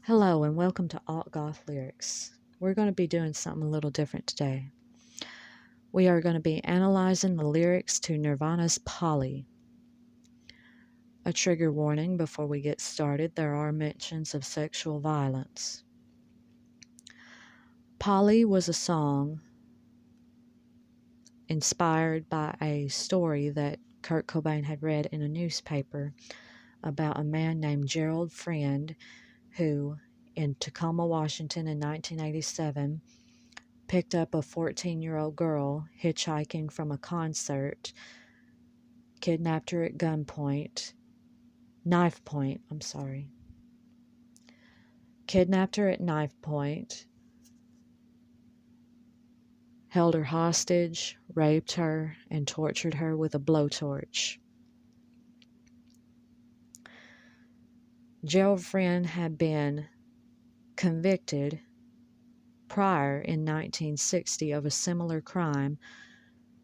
Hello and welcome to Alt Goth Lyrics. We're going to be doing something a little different today. We are going to be analyzing the lyrics to Nirvana's Polly. A trigger warning before we get started, there are mentions of sexual violence. Polly was a song inspired by a story that Kurt Cobain had read in a newspaper about a man named Gerald Friend who, in Tacoma, Washington in 1987, picked up a 14-year-old girl hitchhiking from a concert, kidnapped her at kidnapped her at knife point, held her hostage, raped her, and tortured her with a blowtorch. Gerald Friend had been convicted prior in 1960 of a similar crime.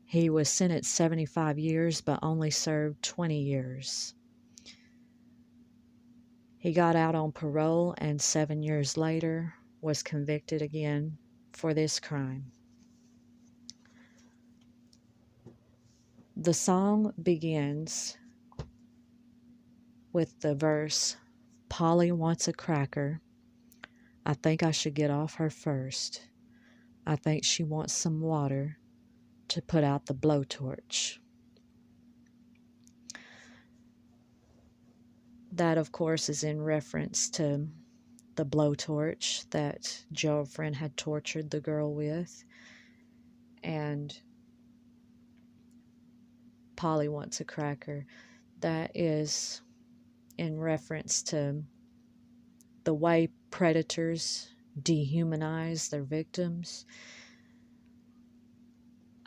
He was sentenced 75 years but only served 20 years. He got out on parole and 7 years later was convicted again for this crime. The song begins with the verse, "Polly wants a cracker. I think I should get off her first. I think she wants some water to put out the blowtorch." That, of course, is in reference to the blowtorch that Gerald Friend had tortured the girl with. And Polly wants a cracker. That is in reference to the way predators dehumanize their victims.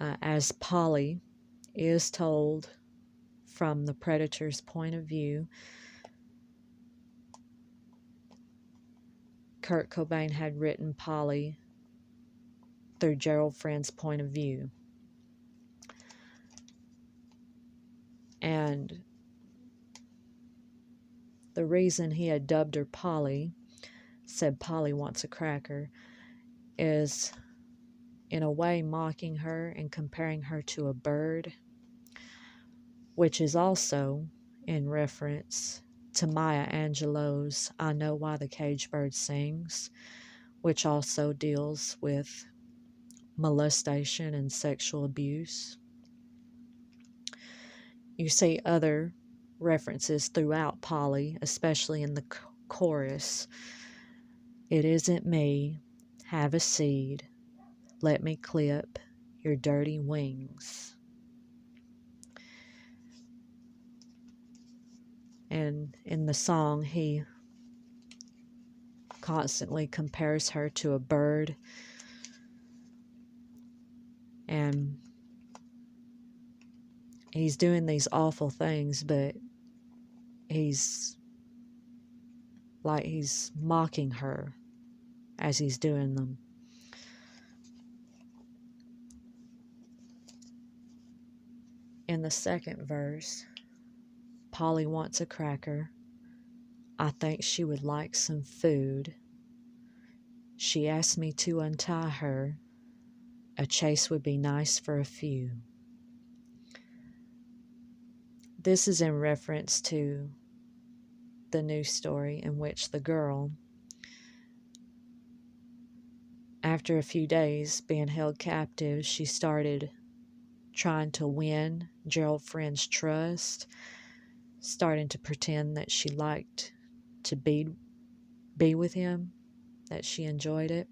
As Polly is told from the predator's point of view, Kurt Cobain had written Polly through Gerald Friend's point of view. And the reason he had dubbed her Polly, said Polly wants a cracker, is in a way mocking her and comparing her to a bird, which is also in reference to Maya Angelou's I Know Why the Caged Bird Sings, which also deals with molestation and sexual abuse. You see other references throughout Polly, especially in the chorus. "It isn't me, have a seed, let me clip your dirty wings." And in the song, he constantly compares her to a bird. And he's doing these awful things, but he's mocking her as he's doing them. In the second verse, Polly wants a cracker. I think she would like some food. She asked me to untie her. A chase would be nice for a few. This is in reference to the news story in which the girl, after a few days being held captive, she started trying to win Gerald Friend's trust, starting to pretend that she liked to be with him, that she enjoyed it.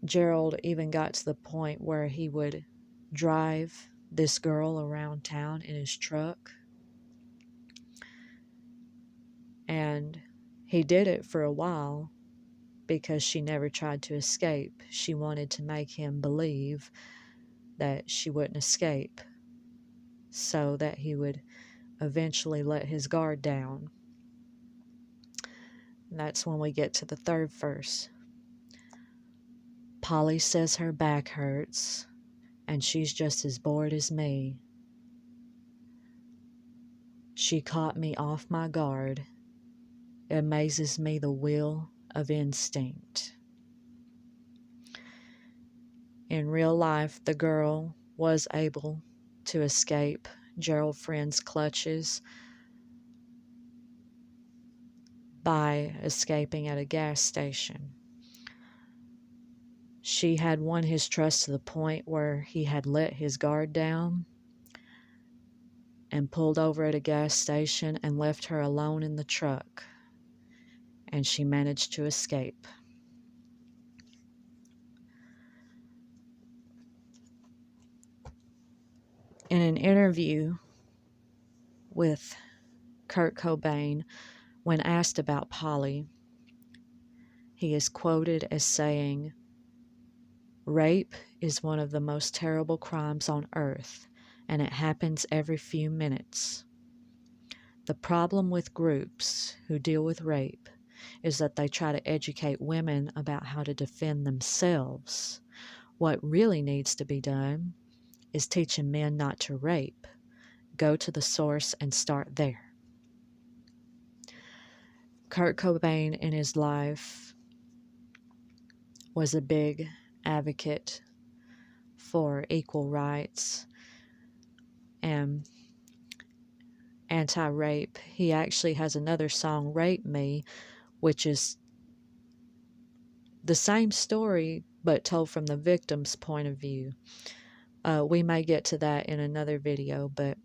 Gerald even got to the point where he would drive this girl around town in his truck. And he did it for a while because she never tried to escape. She wanted to make him believe that she wouldn't escape, so that he would eventually let his guard down. And that's when we get to the third verse. Polly says her back hurts, and she's just as bored as me. She caught me off my guard, It amazes me the will of instinct. In real life, the girl was able to escape Gerald Friend's clutches by escaping at a gas station. She had won his trust to the point where he had let his guard down and pulled over at a gas station and left her alone in the truck, and she managed to escape. In an interview with Kurt Cobain, when asked about Polly, he is quoted as saying, "Rape is one of the most terrible crimes on earth, and it happens every few minutes. The problem with groups who deal with rape is that they try to educate women about how to defend themselves. What really needs to be done is teaching men not to rape. Go to the source and start there." Kurt Cobain in his life was a big advocate for equal rights and anti-rape. He actually has another song, "Rape Me," which is the same story but told from the victim's point of view. We may get to that in another video, but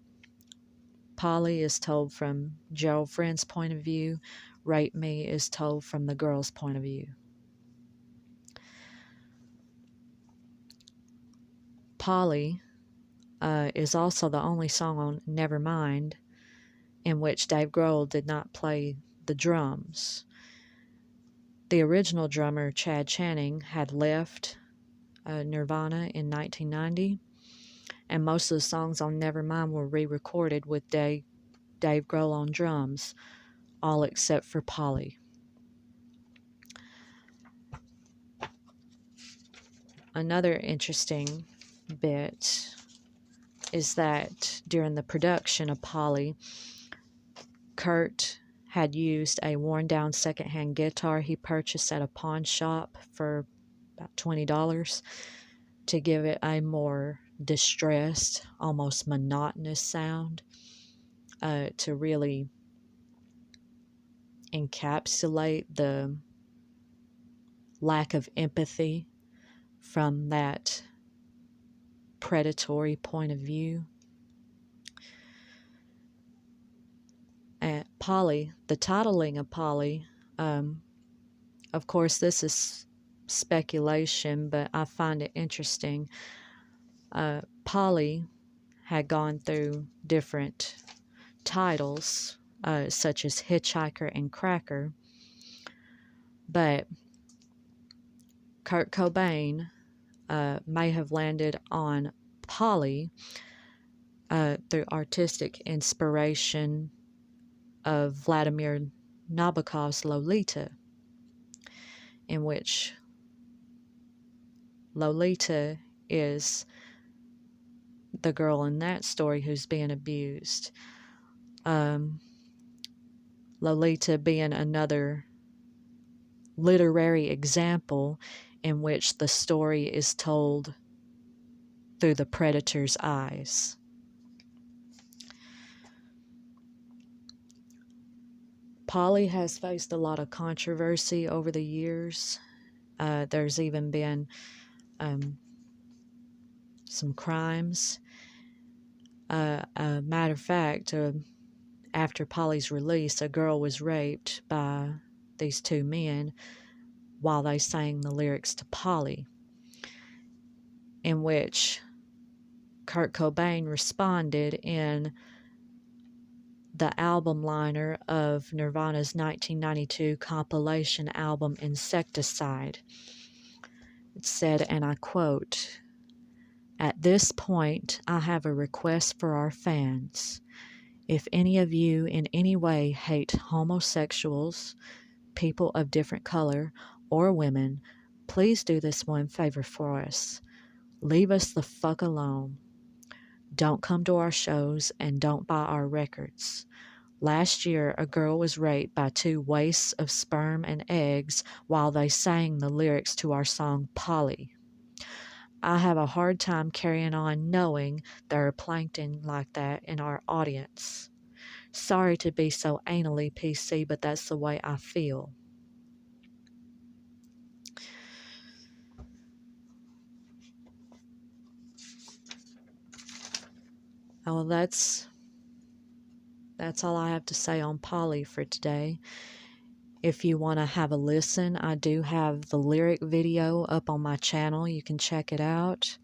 Polly is told from Gerald Friend's point of view. "Rape Me" is told from the girl's point of view. Polly is also the only song on Nevermind in which Dave Grohl did not play the drums. The original drummer, Chad Channing, had left Nirvana in 1990, and most of the songs on Nevermind were re-recorded with Dave Grohl on drums, all except for Polly. Another interesting bit is that during the production of Polly, Kurt had used a worn-down secondhand guitar he purchased at a pawn shop for about $20 to give it a more distressed, almost monotonous sound, to really encapsulate the lack of empathy from that predatory point of view. Polly, the titling of Polly, of course this is speculation, but I find it interesting. Polly had gone through different titles, such as Hitchhiker and Cracker, but Kurt Cobain may have landed on Polly through artistic inspiration of Vladimir Nabokov's Lolita, in which Lolita is the girl in that story who's being abused. Lolita being another literary example in which the story is told through the predator's eyes. Polly has faced a lot of controversy over the years. There's even been some crimes. Matter of fact, after Polly's release, a girl was raped by these two men while they sang the lyrics to Polly, in which Kurt Cobain responded in the album liner of Nirvana's 1992 compilation album Insecticide. It said, and I quote, "At this point, I have a request for our fans. If any of you in any way hate homosexuals, people of different color, or women, please do this one favor for us. Leave us the fuck alone. Don't come to our shows and don't buy our records. Last year, a girl was raped by 2 wastes of sperm and eggs while they sang the lyrics to our song Polly. I have a hard time carrying on knowing there are plankton like that in our audience. Sorry to be so anally PC, but that's the way I feel. Oh, well, that's all I have to say on Polly for today. If you want to have a listen, I do have the lyric video up on my channel. You can check it out.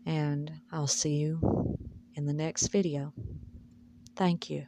And I'll see you in the next video. Thank you.